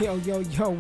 Yo,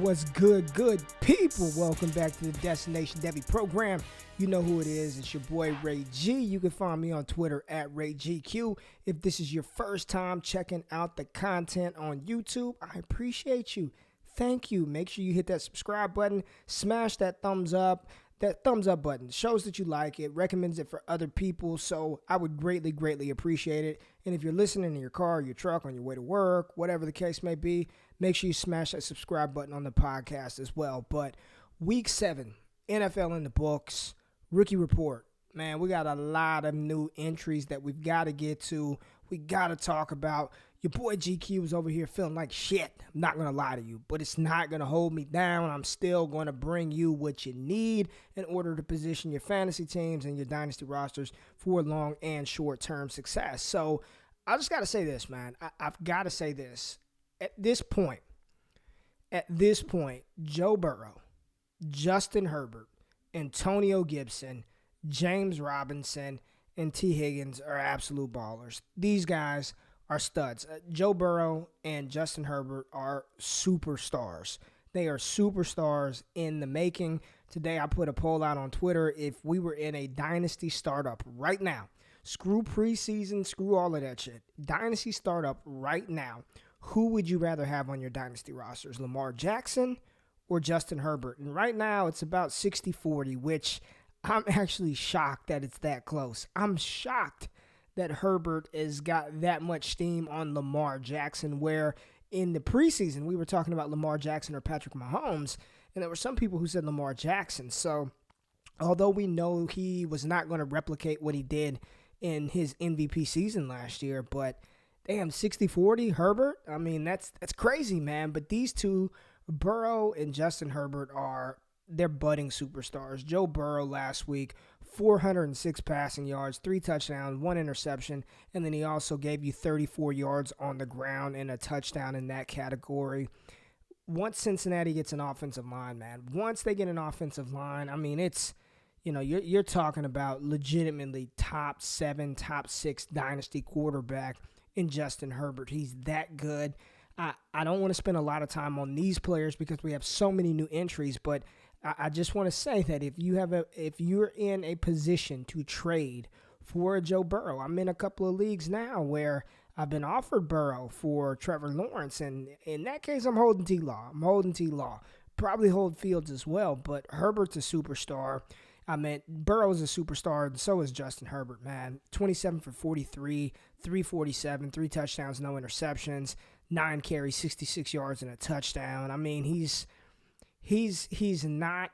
what's good people? Welcome back to the Destination Debbie program. You know who it is. It's your boy, Ray G. You can find me on Twitter at RayGQ. If this is your first time checking out the content on YouTube, I appreciate you. Thank you. Make sure you hit that subscribe button, smash that thumbs up. That thumbs up button shows that you like it, recommends it for other people, so I would greatly appreciate it. And if you're listening in your car, your truck, on your way to work, whatever the case may be, make sure you smash that subscribe button on the podcast as well. But Week 7, NFL in the books, rookie report. Man, we got a lot of new entries that we've got to get to. We got to talk about. Your boy GQ is over here feeling like shit. I'm not going to lie to you, but it's not going to hold me down. I'm still going to bring you what you need in order to position your fantasy teams and your dynasty rosters for long and short-term success. So I just got to say this, man. I've got to say this. At this point, Joe Burrow, Justin Herbert, Antonio Gibson, James Robinson, and T. Higgins are absolute ballers. These guys are studs. Joe Burrow and Justin Herbert are superstars. They are superstars in the making. Today I put a poll out on Twitter. If we were in a dynasty startup right now, screw preseason, screw all of that shit, dynasty startup right now, who would you rather have on your dynasty rosters, Lamar Jackson or Justin Herbert? And right now it's about 60-40, which I'm actually shocked that it's that close. I'm shocked that Herbert has got that much steam on Lamar Jackson, where in the preseason we were talking about Lamar Jackson or Patrick Mahomes, and there were some people who said Lamar Jackson. So although we know he was not going to replicate what he did in his MVP season last year, but damn, 60-40 Herbert, I mean, that's crazy, man. But these two, Burrow and Justin Herbert, they're budding superstars. Joe Burrow last week, 406 passing yards, 3 touchdowns, 1 interception, and then he also gave you 34 yards on the ground and a touchdown in that category. Once Cincinnati gets an offensive line, man, once they get an offensive line, I mean, it's, you're talking about legitimately top 7, top 6 dynasty quarterback in Justin Herbert. He's that good. I don't want to spend a lot of time on these players because we have so many new entries, but I just want to say that if you're in a position to trade for Joe Burrow, I'm in a couple of leagues now where I've been offered Burrow for Trevor Lawrence, and in that case, I'm holding T-Law. Probably hold Fields as well, but Herbert's a superstar. Burrow's a superstar, and so is Justin Herbert, man. 27 for 43, 347, 3 touchdowns, no interceptions, 9 carries, 66 yards, and a touchdown. I mean, he's not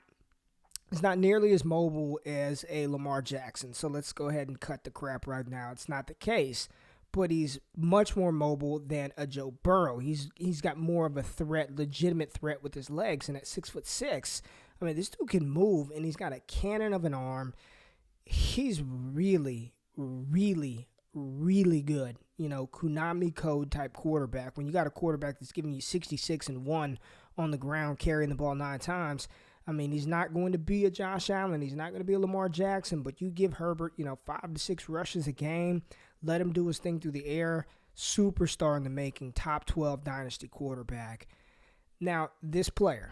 nearly as mobile as a Lamar Jackson. So let's go ahead and cut the crap right now. It's not the case, but he's much more mobile than a Joe Burrow. He's got more of a threat, legitimate threat with his legs, and at 6'6", I mean, this dude can move, and he's got a cannon of an arm. He's really good. Konami code type quarterback. When you got a quarterback that's giving you 66 and 1 on the ground, carrying the ball 9 times, I mean, he's not going to be a Josh Allen. He's not going to be a Lamar Jackson, but you give Herbert, 5 to 6 rushes a game, let him do his thing through the air. Superstar in the making, top 12 dynasty quarterback. Now, this player,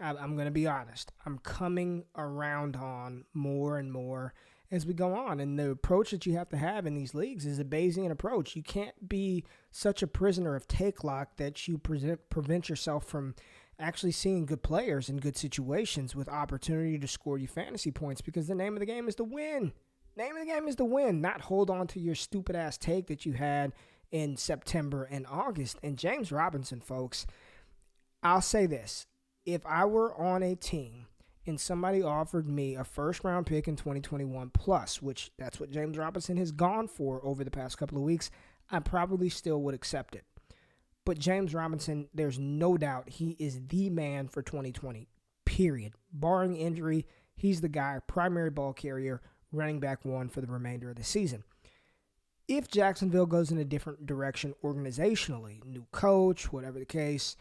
I'm going to be honest, I'm coming around on more and more as we go on. And the approach that you have to have in these leagues is a Bayesian approach. You can't be such a prisoner of take lock that you prevent yourself from actually seeing good players in good situations with opportunity to score you fantasy points, because the name of the game is to win. Name of the game is to win, not hold on to your stupid ass take that you had in September and August. And James Robinson, folks, I'll say this. If I were on a team and somebody offered me a first-round pick in 2021 plus, which that's what James Robinson has gone for over the past couple of weeks, I probably still would accept it. But James Robinson, there's no doubt he is the man for 2020, period. Barring injury, he's the guy, primary ball carrier, running back 1 for the remainder of the season. If Jacksonville goes in a different direction organizationally, new coach, whatever the case,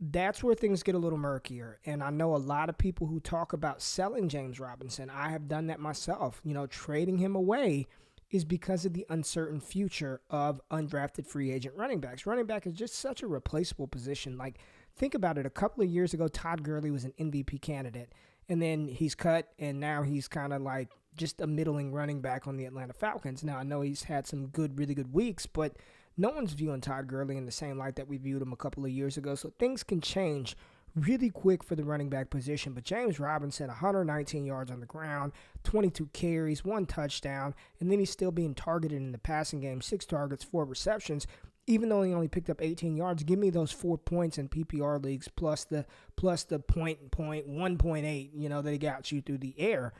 that's where things get a little murkier. And I know a lot of people who talk about selling James Robinson. I have done that myself. Trading him away is because of the uncertain future of undrafted free agent running backs. Running back is just such a replaceable position. Like, think about it. A couple of years ago, Todd Gurley was an MVP candidate, and then he's cut, and now he's kind of like just a middling running back on the Atlanta Falcons. Now, I know he's had some really good weeks, but no one's viewing Todd Gurley in the same light that we viewed him a couple of years ago, so things can change really quick for the running back position. But James Robinson, 119 yards on the ground, 22 carries, 1 touchdown, and then he's still being targeted in the passing game, 6 targets, 4 receptions. Even though he only picked up 18 yards, give me those 4 points in PPR leagues plus the point 1.8, that he got you through the air.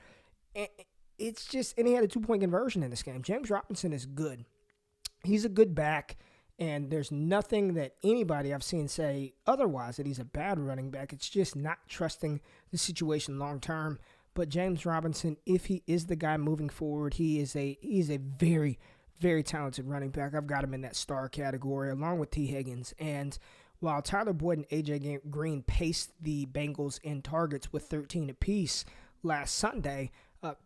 It's just, and he had a 2-point conversion in this game. James Robinson is good. He's a good back, and there's nothing that anybody I've seen say otherwise that he's a bad running back. It's just not trusting the situation long term. But James Robinson, if he is the guy moving forward, he's a very, very talented running back. I've got him in that star category along with T. Higgins. And while Tyler Boyd and A.J. Green paced the Bengals in targets with 13 apiece last Sunday,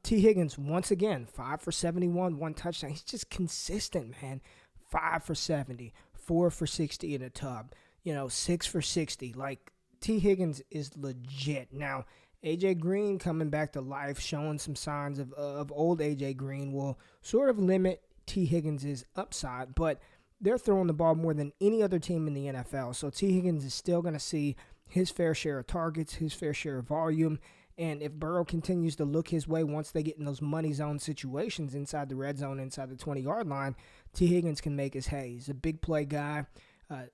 T. Higgins, once again, 5 for 71, 1 touchdown. He's just consistent, man. 5 for 70, 4 for 60 in a tub, 6 for 60. Like, T. Higgins is legit. Now, A.J. Green coming back to life, showing some signs of old A.J. Green will sort of limit T. Higgins' upside, but they're throwing the ball more than any other team in the NFL. So T. Higgins is still going to see his fair share of targets, his fair share of volume. And if Burrow continues to look his way once they get in those money zone situations inside the red zone, inside the 20-yard line, T. Higgins can make his hay. He's a big play guy,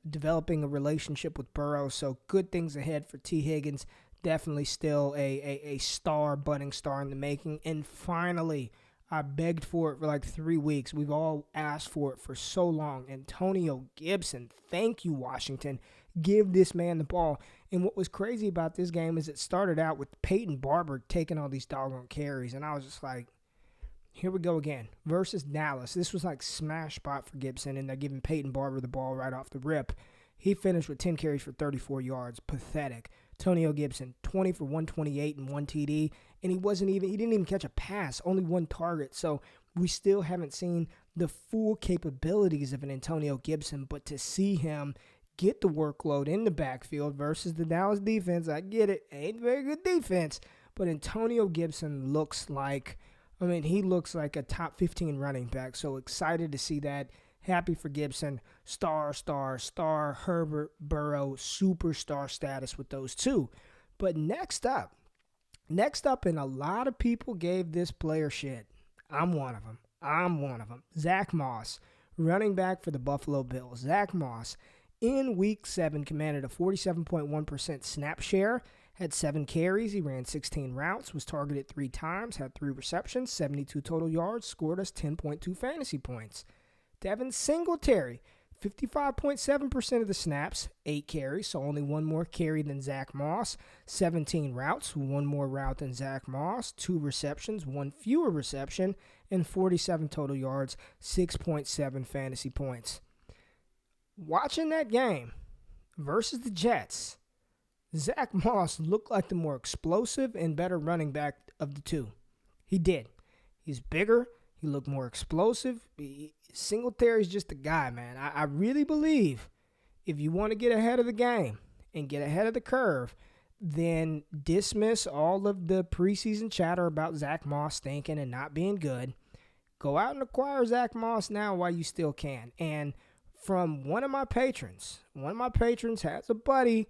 developing a relationship with Burrow. So good things ahead for T. Higgins. Definitely still a star, budding star in the making. And finally, I begged for it for like 3 weeks. We've all asked for it for so long. Antonio Gibson, thank you, Washington. Give this man the ball. And what was crazy about this game is it started out with Peyton Barber taking all these doggone carries. And I was just like, here we go again. Versus Dallas. This was like smash spot for Gibson, and they're giving Peyton Barber the ball right off the rip. He finished with 10 carries for 34 yards. Pathetic. Antonio Gibson, 20 for 128 and 1 TD. And he didn't even catch a pass, only 1 target. So we still haven't seen the full capabilities of an Antonio Gibson, but to see him get the workload in the backfield versus the Dallas defense, I get it, ain't very good defense, but Antonio Gibson looks like a top 15 running back. So excited to see that. Happy for Gibson. Star, Herbert, Burrow, superstar status with those two. But next up, and a lot of people gave this player shit. I'm one of them. Zack Moss, running back for the Buffalo Bills. Zack Moss, in Week 7, commanded a 47.1% snap share, had 7 carries, he ran 16 routes, was targeted 3 times, had 3 receptions, 72 total yards, scored us 10.2 fantasy points. Devin Singletary, 55.7% of the snaps, 8 carries, so only 1 more carry than Zack Moss, 17 routes, 1 more route than Zack Moss, 2 receptions, 1 fewer reception, and 47 total yards, 6.7 fantasy points. Watching that game versus the Jets, Zack Moss looked like the more explosive and better running back of the two. He did. He's bigger. He looked more explosive. Singletary's just a guy, man. I really believe if you want to get ahead of the game and get ahead of the curve, then dismiss all of the preseason chatter about Zack Moss stinking and not being good. Go out and acquire Zack Moss now while you still can. And from one of my patrons has a buddy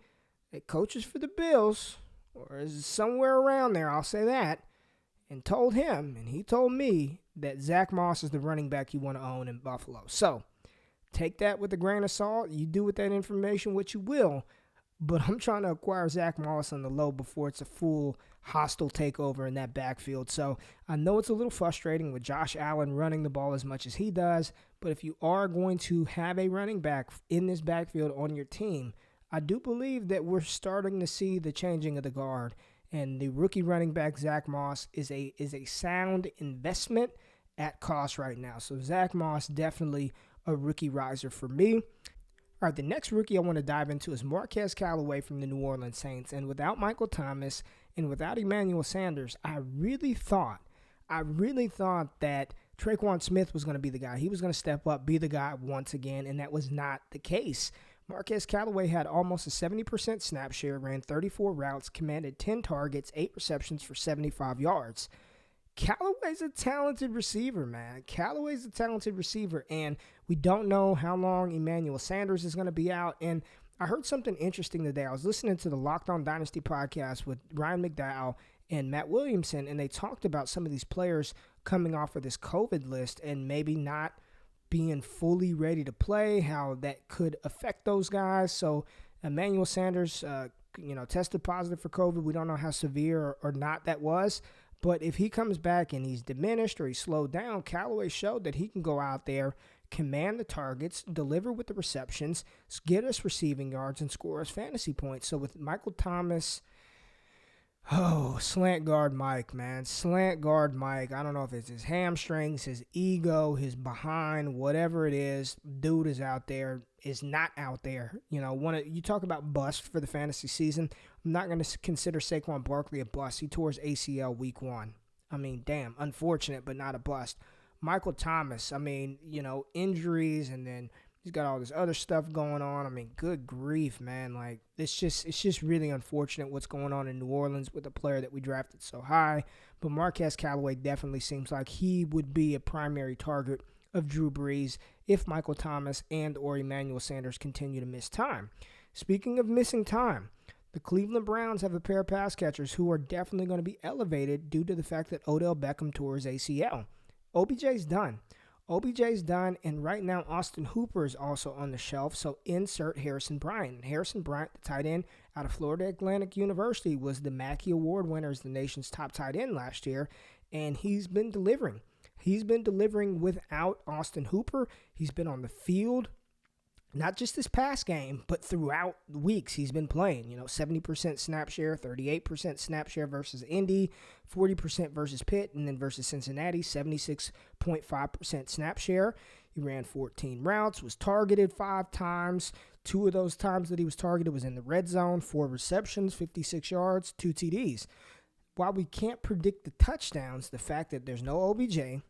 that coaches for the Bills, or is somewhere around there, I'll say that, and told him, and he told me, that Zack Moss is the running back you want to own in Buffalo. So, take that with a grain of salt. You do with that information what you will, but I'm trying to acquire Zack Moss on the low before it's a full hostile takeover in that backfield. So, I know it's a little frustrating with Josh Allen running the ball as much as he does, but if you are going to have a running back in this backfield on your team, I do believe that we're starting to see the changing of the guard. And the rookie running back, Zack Moss, is a sound investment at cost right now. So Zack Moss, definitely a rookie riser for me. All right, the next rookie I want to dive into is Marquez Callaway from the New Orleans Saints. And without Michael Thomas and without Emmanuel Sanders, I really thought that Traquan Smith was going to be the guy. He was going to step up, be the guy once again, and that was not the case. Marquez Callaway had almost a 70% snap share, ran 34 routes, commanded 10 targets, 8 receptions for 75 yards. Callaway's a talented receiver, man. Callaway's a talented receiver, and we don't know how long Emmanuel Sanders is going to be out. And I heard something interesting today. I was listening to the Locked On Dynasty podcast with Ryan McDowell and Matt Williamson, and they talked about some of these players coming off of this COVID list and maybe not being fully ready to play, how that could affect those guys. So Emmanuel Sanders, tested positive for COVID. We don't know how severe or not that was. But if he comes back and he's diminished or he's slowed down, Callaway showed that he can go out there, command the targets, deliver with the receptions, get us receiving yards, and score us fantasy points. So with Michael Thomas, slant guard Mike, man. Slant guard Mike. I don't know if it's his hamstrings, his ego, his behind, whatever it is. Dude is out there, is not out there. You talk about bust for the fantasy season. I'm not going to consider Saquon Barkley a bust. He tore his ACL week 1. I mean, damn, unfortunate, but not a bust. Michael Thomas, injuries, and then he's got all this other stuff going on. I mean, good grief, man. Like, it's just really unfortunate what's going on in New Orleans with a player that we drafted so high. But Marquez Callaway definitely seems like he would be a primary target of Drew Brees if Michael Thomas and or Emmanuel Sanders continue to miss time. Speaking of missing time, the Cleveland Browns have a pair of pass catchers who are definitely going to be elevated due to the fact that Odell Beckham tore his ACL. OBJ's done. And right now Austin Hooper is also on the shelf, so insert Harrison Bryant. Harrison Bryant, the tight end out of Florida Atlantic University, was the Mackey Award winner as the nation's top tight end last year, and he's been delivering. He's been delivering without Austin Hooper. He's been on the field, not just this past game, but throughout weeks he's been playing. 70% snap share, 38% snap share versus Indy, 40% versus Pitt, and then versus Cincinnati, 76.5% snap share. He ran 14 routes, was targeted 5 times. 2 of those times that he was targeted was in the red zone, 4 receptions, 56 yards, 2 TDs. While we can't predict the touchdowns, the fact that there's no OBJ,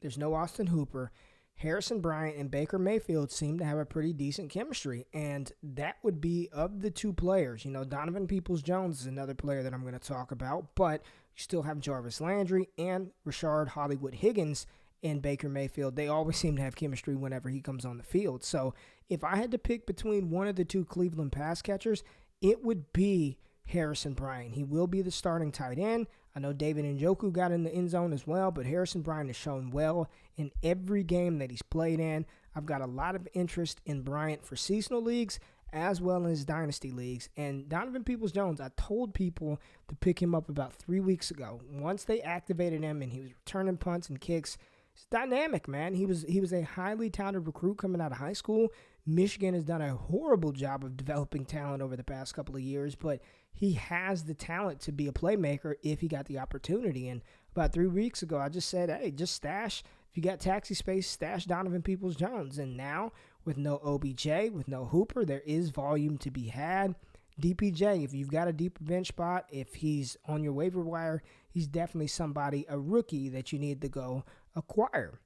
there's no Austin Hooper, Harrison Bryant and Baker Mayfield seem to have a pretty decent chemistry, and that would be of the 2 players. Donovan Peoples-Jones is another player that I'm going to talk about, but you still have Jarvis Landry and Rashard Hollywood Higgins and Baker Mayfield. They always seem to have chemistry whenever he comes on the field. So if I had to pick between one of the 2 Cleveland pass catchers, it would be Harrison Bryant. He will be the starting tight end. I know David Njoku got in the end zone as well, but Harrison Bryant has shown well in every game that he's played in. I've got a lot of interest in Bryant for seasonal leagues as well as dynasty leagues. And Donovan Peoples-Jones, I told people to pick him up about 3 weeks ago. Once they activated him and he was returning punts and kicks, it's dynamic, man. He was a highly touted recruit coming out of high school. Michigan has done a horrible job of developing talent over the past couple of years, but he has the talent to be a playmaker if he got the opportunity. And about 3 weeks ago, I just said, hey, just stash. If you got taxi space, stash Donovan Peoples-Jones. And now, with no OBJ, with no Hooper, there is volume to be had. DPJ, if you've got a deeper bench spot, if he's on your waiver wire, he's definitely somebody, a rookie that you need to go acquire.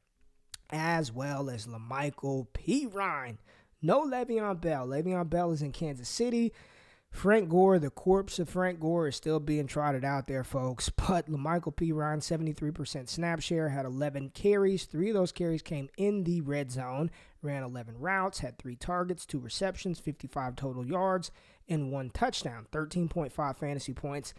As well as LaMichael Perine. No Le'Veon Bell. Le'Veon Bell is in Kansas City. Frank Gore, the corpse of Frank Gore, is still being trotted out there, folks. But LaMichael Perine, 73% snap share, had 11 carries. 3 of those carries came in the red zone. Ran 11 routes, had 3 targets, 2 receptions, 55 total yards, and 1 touchdown. 13.5 fantasy points.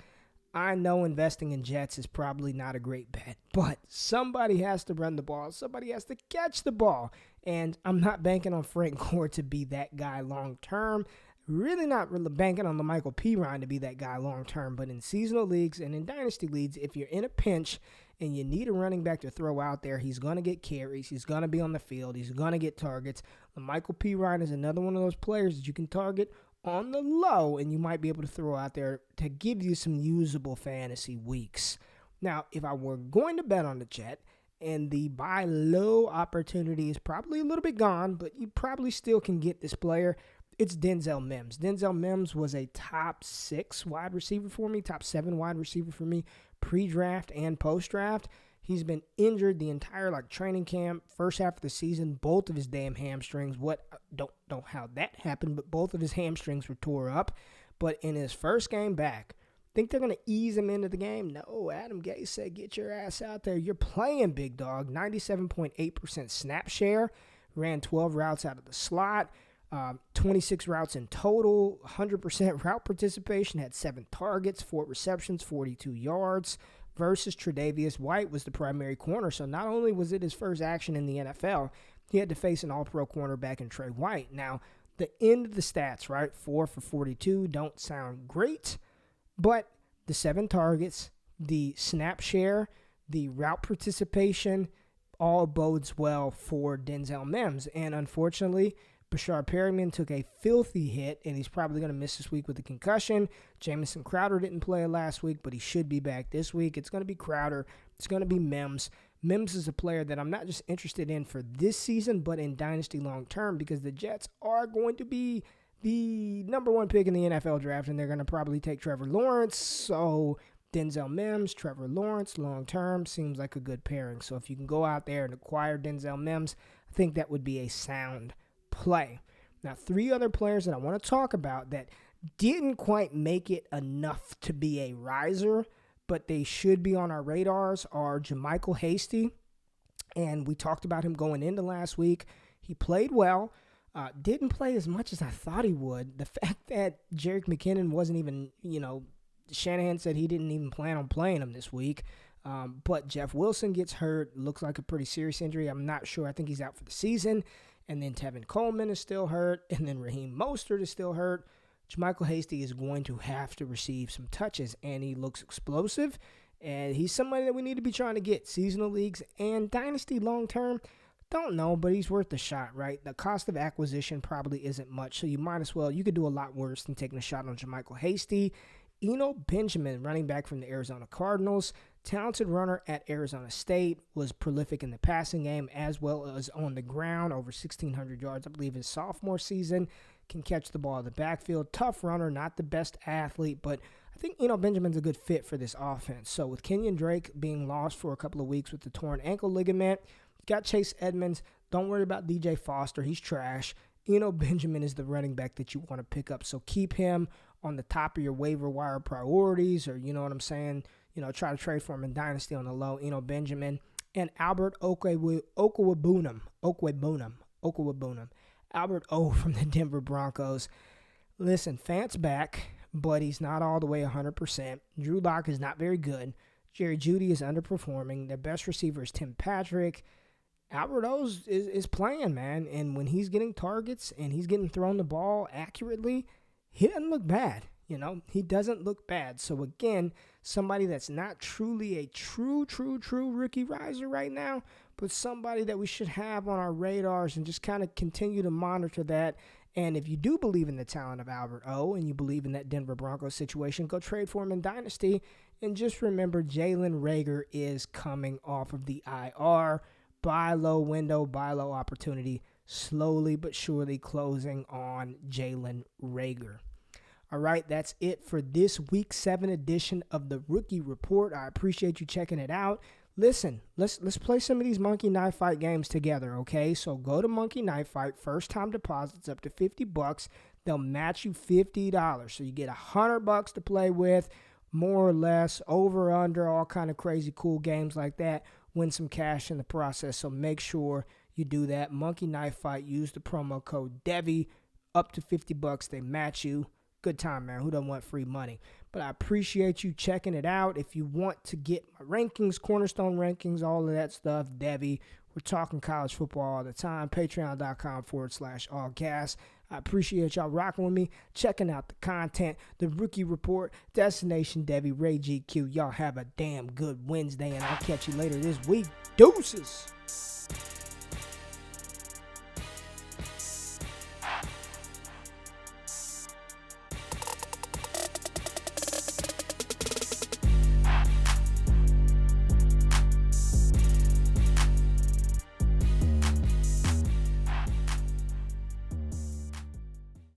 I know investing in Jets is probably not a great bet, but somebody has to run the ball. Somebody has to catch the ball. And I'm not banking on Frank Gore to be that guy long term. Really not really banking on LaMichael Perine to be that guy long term. But in seasonal leagues and in dynasty leagues, if you're in a pinch and you need a running back to throw out there, he's going to get carries. He's going to be on the field. He's going to get targets. LaMichael Perine is another one of those players that you can target on the low, and you might be able to throw out there to give you some usable fantasy weeks. Now, if I were going to bet on the Jet, and the buy low opportunity is probably a little bit gone, but you probably still can get this player, it's Denzel Mims. Denzel Mims was a top 6 wide receiver for me, top 7 wide receiver for me, pre-draft and post-draft. He's been injured the entire training camp, first half of the season. Both of his damn hamstrings. Don't know how that happened, but both of his hamstrings were tore up. But in his first game back, think they're going to ease him into the game? No, Adam Gase said, get your ass out there. You're playing, big dog. 97.8% snap share. Ran 12 routes out of the slot. 26 routes in total. 100% route participation. Had 7 targets, 4 receptions, 42 yards. Versus Tre'Davious White was the primary corner. So not only was it his first action in the NFL, he had to face an all-pro cornerback in Trey White. Now, the end of the stats, right? 4 for 42 don't sound great. But the 7 targets, the snap share, the route participation, all bodes well for Denzel Mims. And unfortunately, Bashard Perryman took a filthy hit, and he's probably going to miss this week with a concussion. Jamison Crowder didn't play last week, but he should be back this week. It's going to be Crowder. It's going to be Mims. Mims is a player that I'm not just interested in for this season, but in Dynasty long term, because the Jets are going to be the number 1 pick in the NFL draft, and they're going to probably take Trevor Lawrence. So Denzel Mims, Trevor Lawrence, long term seems like a good pairing. So if you can go out there and acquire Denzel Mims, I think that would be a sound play. Now, 3 other players that I want to talk about that didn't quite make it enough to be a riser, but they should be on our radars are JaMycal Hasty. And we talked about him going into last week. He played well. Didn't play as much as I thought he would. The fact that Jerick McKinnon wasn't even, Shanahan said he didn't even plan on playing him this week. But Jeff Wilson gets hurt. Looks like a pretty serious injury. I'm not sure. I think he's out for the season. And then Tevin Coleman is still hurt. And then Raheem Mostert is still hurt. JaMycal Hasty is going to have to receive some touches. And he looks explosive. And he's somebody that we need to be trying to get. Seasonal leagues and Dynasty long term. Don't know, but he's worth the shot, right? The cost of acquisition probably isn't much. So you might as well. You could do a lot worse than taking a shot on JaMycal Hasty. Eno Benjamin, running back from the Arizona Cardinals, talented runner at Arizona State, was prolific in the passing game as well as on the ground, over 1,600 yards, I believe, his sophomore season. Can catch the ball in the backfield. Tough runner, not the best athlete, but I think Eno Benjamin's a good fit for this offense. So with Kenyon Drake being lost for a couple of weeks with the torn ankle ligament, got Chase Edmonds. Don't worry about DJ Foster. He's trash. Eno Benjamin is the running back that you want to pick up. So keep him on the top of your waiver wire priorities, or you know what I'm saying, try to trade for him in Dynasty on the low. Eno Benjamin and Albert Okwuegbunam. Albert O from the Denver Broncos. Listen, Fant's back, but he's not all the way 100%. Drew Lock is not very good. Jerry Jeudy is underperforming. Their best receiver is Tim Patrick. Albert O is playing, man, and when he's getting targets and he's getting thrown the ball accurately, he doesn't look bad. He doesn't look bad. So, again, somebody that's not truly a true rookie riser right now, but somebody that we should have on our radars and just kind of continue to monitor that. And if you do believe in the talent of Albert O and you believe in that Denver Broncos situation, go trade for him in Dynasty. And just remember, Jalen Reagor is coming off of the IR. Buy low window, buy low opportunity, slowly but surely closing on Jalen Reagor. All right, that's it for this Week 7 edition of the Rookie Report. I appreciate you checking it out. Listen, let's play some of these Monkey Knife Fight games together, okay? So go to Monkey Knife Fight. First time deposits up to $50. They'll match you $50. So you get $100 to play with, more or less, over, under, all kind of crazy cool games like that. Win some cash in the process. So make sure you do that. Monkey Knife Fight. Use the promo code DEVY. Up to $50. They match you. Good time, man. Who doesn't want free money? But I appreciate you checking it out. If you want to get my rankings, Cornerstone rankings, all of that stuff, Devi, we're talking college football all the time. Patreon.com/allgas. I appreciate y'all rocking with me, checking out the content, the Rookie Report, Destination Devi, Ray GQ. Y'all have a damn good Wednesday, and I'll catch you later this week. Deuces.